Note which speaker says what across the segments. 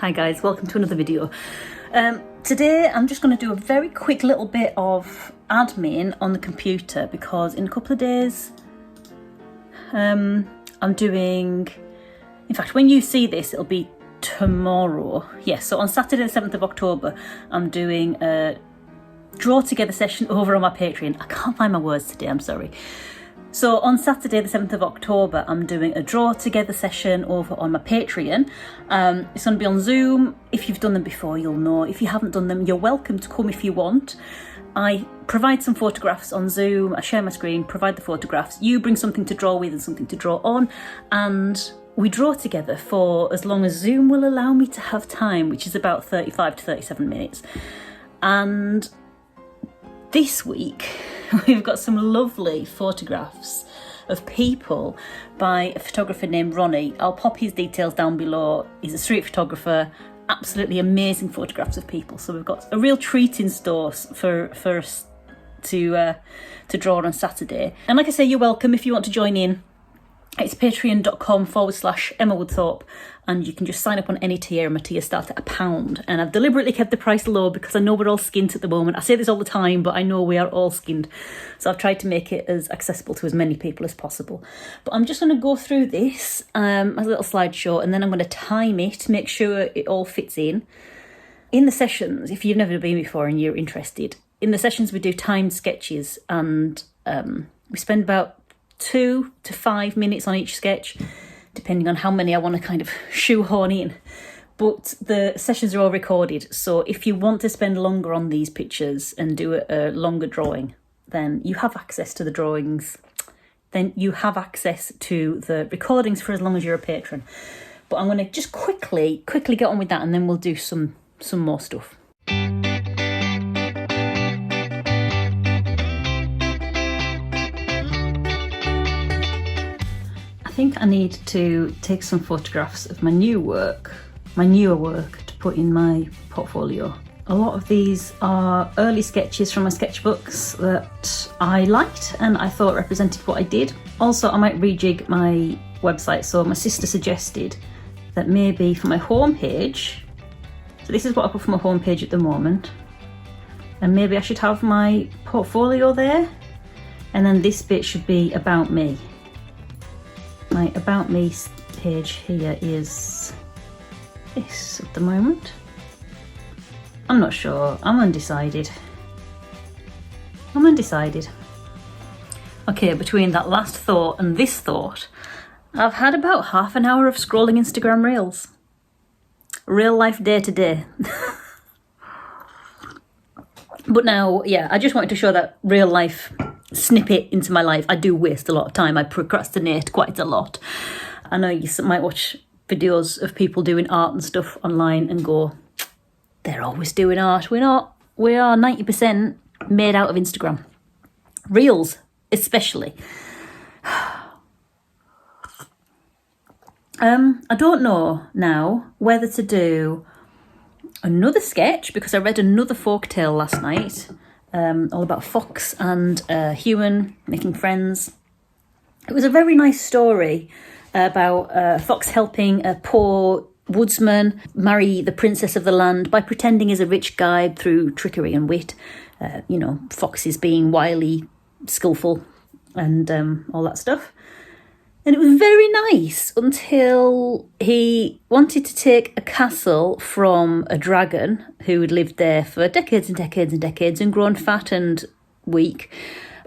Speaker 1: Hi guys, welcome to another video. Today I'm just going to do a very quick little bit of admin on the computer because in a couple of days I'm doing, in fact when you see this it'll be tomorrow. Yes, so on Saturday the 7th of October I'm doing a draw together session over on my Patreon. I can't find my words today, I'm sorry. So on Saturday the 7th of October I'm doing a draw together session over on my Patreon. It's going to be on Zoom. If you've done them before you'll know. If you haven't done them you're welcome to come if you want. I provide some photographs on Zoom, I share my screen, provide the photographs, you bring something to draw with and something to draw on, and we draw together for as long as Zoom will allow me to have time, which is about 35 to 37 minutes. And this week we've got some lovely photographs of people by a photographer named Ronnie. I'll pop his details down below. He's a street photographer, absolutely amazing photographs of people. So we've got a real treat in store for us to draw on Saturday. And like I say, you're welcome if you want to join in. It's patreon.com/Emma Woodthorpe, and you can just sign up on any tier, and my tier start at £1. And I've deliberately kept the price low because I know we're all skint at the moment. I say this all the time, but I know we are all skinned. So I've tried to make it as accessible to as many people as possible. But I'm just going to go through this as a little slideshow, and then I'm going to time it to make sure it all fits in. In the sessions, if you've never been before and you're interested, in the sessions we do timed sketches, and we spend about 2 to 5 minutes on each sketch, depending on how many I want to kind of shoehorn in. But the sessions are all recorded, so if you want to spend longer on these pictures and do a longer drawing, then you have access to the drawings. Then you have access to the recordings for as long as you're a patron. But I'm going to just quickly get on with that, and then we'll do some more stuff. I think I need to take some photographs of my newer work to put in my portfolio. A lot of these are early sketches from my sketchbooks that I liked and I thought represented what I did. Also, I might rejig my website, so my sister suggested that maybe for my homepage, so this is what I put for my homepage at the moment, and maybe I should have my portfolio there, and then this bit should be about me. My About Me page here is this at the moment. I'm not sure, I'm undecided. Okay, between that last thought and this thought, I've had about half an hour of scrolling Instagram Reels. Real life day to day. But now, yeah, I just wanted to show that real life snippet into my life. I do waste a lot of time. I procrastinate quite a lot. I know you might watch videos of people doing art and stuff online and go, they're always doing art. We're not. We are 90% made out of Instagram. Reels, especially. I don't know now whether to do another sketch, because I read another folktale last night, all about a fox and a human making friends. It was a very nice story about a fox helping a poor woodsman marry the princess of the land by pretending he's a rich guy through trickery and wit. Foxes being wily, skillful, and all that stuff. And it was very nice until he wanted to take a castle from a dragon who had lived there for decades and decades and decades and grown fat and weak.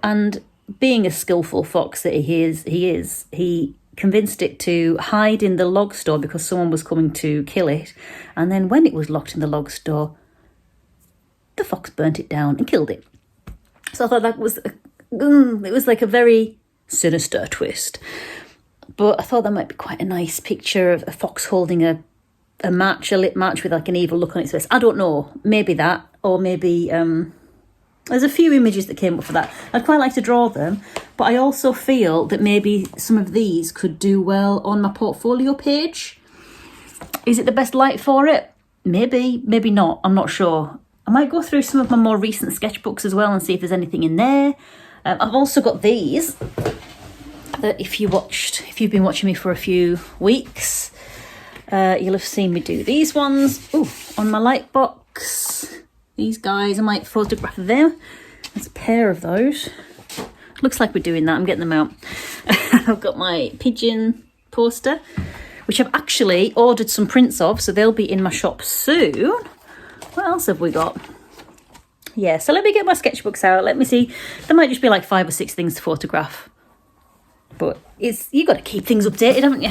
Speaker 1: And being a skillful fox that he convinced it to hide in the log store because someone was coming to kill it. And then when it was locked in the log store, the fox burnt it down and killed it. So I thought that was, it was like a very sinister twist. But I thought that might be quite a nice picture of a fox holding a lit match with like an evil look on its face. I don't know, maybe that, or maybe there's a few images that came up for that. I'd quite like to draw them, but I also feel that maybe some of these could do well on my portfolio page. Is it the best light for it? Maybe, maybe not, I'm not sure. I might go through some of my more recent sketchbooks as well and see if there's anything in there. I've also got these that if you've been watching me for a few weeks, You'll have seen me do these ones. Ooh, on my light box. These guys, I might photograph them. There's a pair of those. Looks like we're doing that. I'm getting them out. I've got my pigeon poster, which I've actually ordered some prints of, so they'll be in my shop soon. What else have we got? Yeah, so let me get my sketchbooks out. Let me see. There might just be like 5 or 6 things to photograph. But you got to keep things updated, haven't you?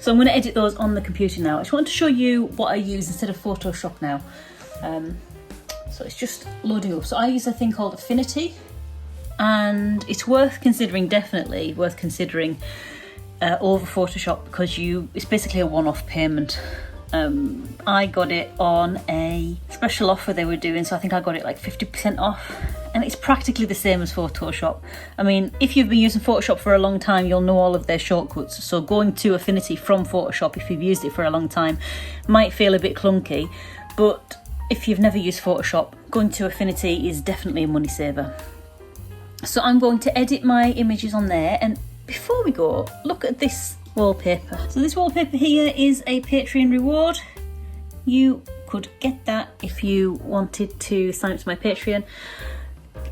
Speaker 1: So I'm going to edit those on the computer now. I just want to show you what I use instead of Photoshop now. So it's just loading up. So I use a thing called Affinity, and it's worth considering, definitely worth considering over Photoshop, because it's basically a one-off payment. I got it on a special offer they were doing, so I think I got it like 50% off, and it's practically the same as Photoshop. I mean, if you've been using Photoshop for a long time, you'll know all of their shortcuts, so going to Affinity from Photoshop, if you've used it for a long time, might feel a bit clunky, but if you've never used Photoshop, going to Affinity is definitely a money saver. So I'm going to edit my images on there, and before we go, look at this wallpaper. So this wallpaper here is a Patreon reward. You could get that if you wanted to sign up to my Patreon.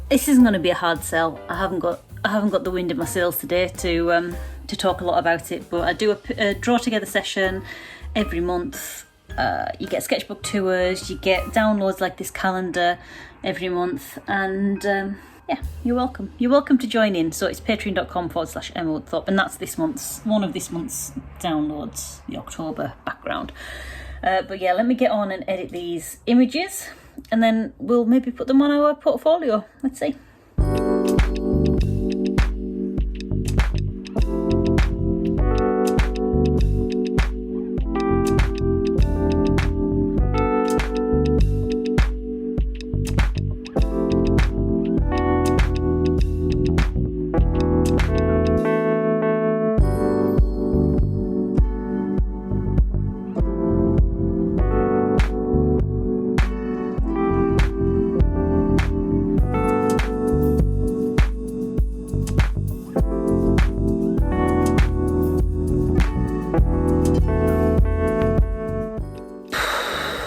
Speaker 1: This isn't going to be a hard sell. I haven't got the wind in my sails today to talk a lot about it, but I do a draw together session every month. You get sketchbook tours, you get downloads like this calendar every month, and yeah, you're welcome. You're welcome to join in. So it's patreon.com/Woodthorpe, and that's one of this month's downloads, the October background. But yeah, let me get on and edit these images, and then we'll maybe put them on our portfolio. Let's see.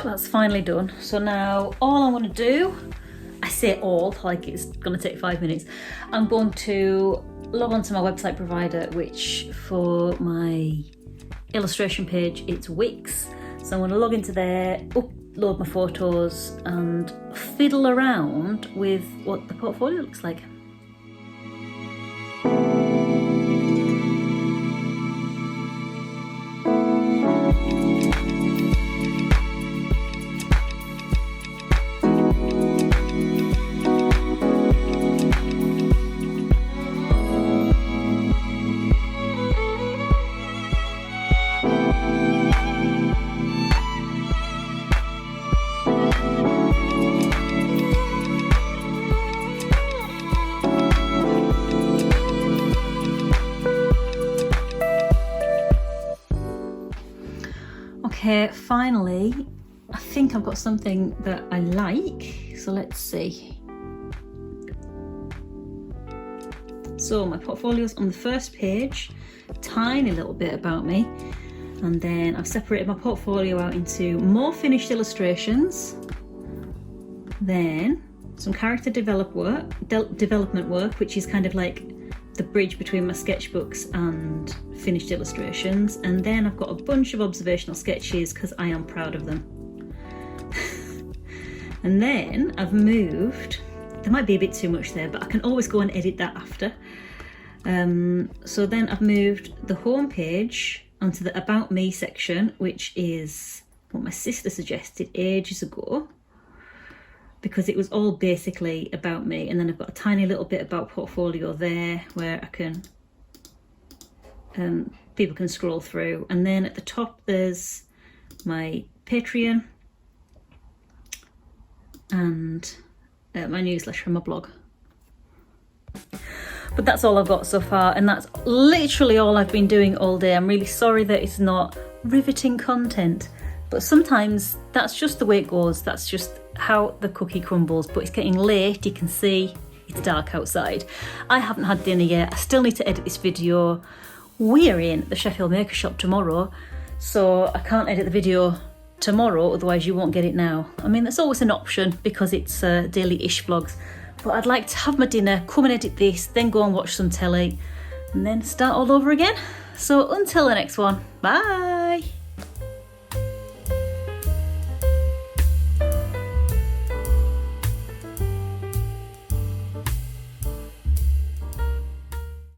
Speaker 1: That's finally done. So now all I want to do, I say all like it's going to take 5 minutes, I'm going to log on to my website provider, which for my illustration page it's Wix. So I'm going to log into there, upload my photos and fiddle around with what the portfolio looks like. Okay, finally, I think I've got something that I like, so let's see. So my portfolio's on the first page, tiny little bit about me, and then I've separated my portfolio out into more finished illustrations, then some character development work, which is kind of like the bridge between my sketchbooks and finished illustrations, and then I've got a bunch of observational sketches because I am proud of them. And then I've moved, there might be a bit too much there, but I can always go and edit that after. So then I've moved the home page onto the About Me section, which is what my sister suggested ages ago, because it was all basically about me. And then I've got a tiny little bit about portfolio there where I can, people can scroll through. And then at the top there's my Patreon and my newsletter and my blog. But that's all I've got so far, and that's literally all I've been doing all day. I'm really sorry that it's not riveting content, but sometimes that's just the way it goes. That's just how the cookie crumbles. But it's getting late, you can see it's dark outside. I haven't had dinner yet. I still need to edit this video. We're in the Sheffield Maker Shop tomorrow, so I can't edit the video tomorrow, otherwise you won't get it now. I mean, that's always an option because it's daily-ish vlogs. But I'd like to have my dinner, come and edit this, then go and watch some telly, and then start all over again. So until the next one, bye!